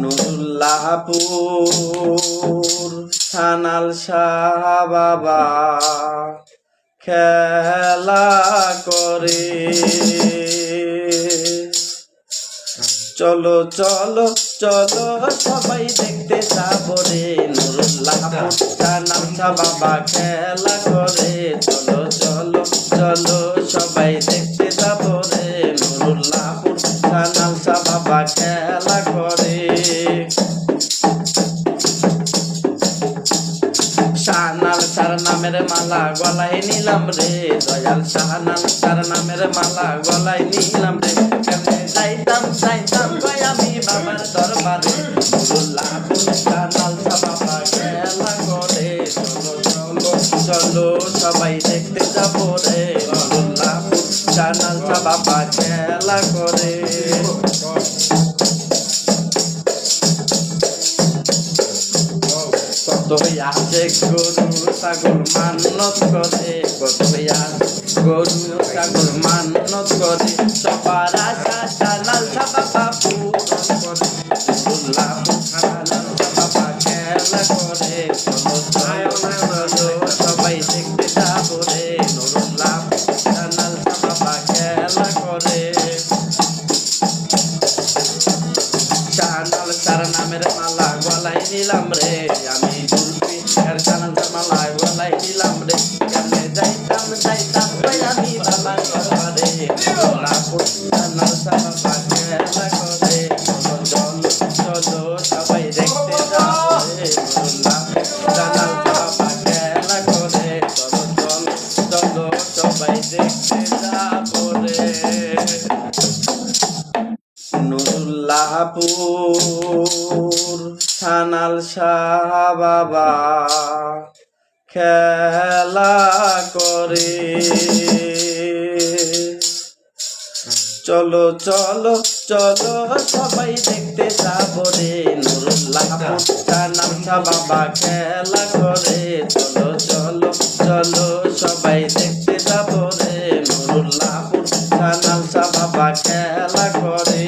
নুরুল্লাহপুর সানাল শাহ বাবা খেলা করে। চলো চলো চলো সবাই দেখতে যাবো রে, নুরুল্লাহপুর সানাল শাহ বাবা খেলা করে। চলো চলো চলো সবাই দেখতে যাবো রে, নুরুল্লাহপুর সানাল শাহ বাবা খেলা করে। শাহনাল শাহ নামের মালা গলায় নিলাম রে, দয়াল শাহনাল শাহ নামের মালা গলায় নিলাম রে। কেমনে যাইতাম যাইতাম কই আমি বাবার দরবারে, নুরুল্লাহপুর শাহনাল শাহ বাবা খেলা করে। চলো চলো চলো সবাই দেখতে যাবো রে, নুরুল্লাহপুর শাহনাল শাহ বাবা খেলা করে। কত আছে গরু ছাগল মানত করে, কত আছে গরু ছাগল মানত করে। সবার আশা শাহনাল শাহ বাবা পূরণ করে, নুরুল্লাহপুর শাহনাল শাহ বাবা খেলা করে। চলো চলো সবাই দেখতে যাবো রে, নুরুল্লাহপুর শাহনাল শাহ বাবা খেলা করে। শাহনাল শাহ নামের মালা গলায় নিলাম রে, আমি জুলফি এর শাহনাল মালা গলায় নিলাম রে। কেমনে যাইতাম যাইতাম কই আমি বাবার দরবারে, নুরুল্লাহপুর শাহনাল শাহ বাবা খেলা করে। চলো চলো চলো সবাই দেখতে যাবো রে, নুরুল্লাহপুর শাহনাল শাহ বাবা খেলা করে। চলো চলো চলো সবাই দেখতে যাবো রে। নুরুল্লাহপুর সানাল শাহ বাবা খেলা করে। চলো চলো চলো সবাই দেখতে যাবো রে, নুরুল্লাহপুর সানাল শাহ বাবা খেলা করে। চলো চলো চলো সবাই দেখতে যাবো রে, নুরুল্লাহপুর সানাল শাহ বাবা খেলা করে।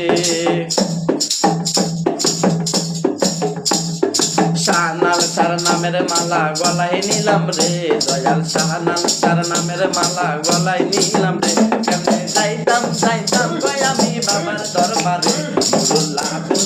শাহনাল শাহ নামের মালা গলায় নিলাম রে, দয়াল শাহনাল শাহ নামের মালা গলায় নিলাম রে। কেমনে যাইতাম যাইতাম কই আমি বাবার দরবারে, নুরুল্লাহপুর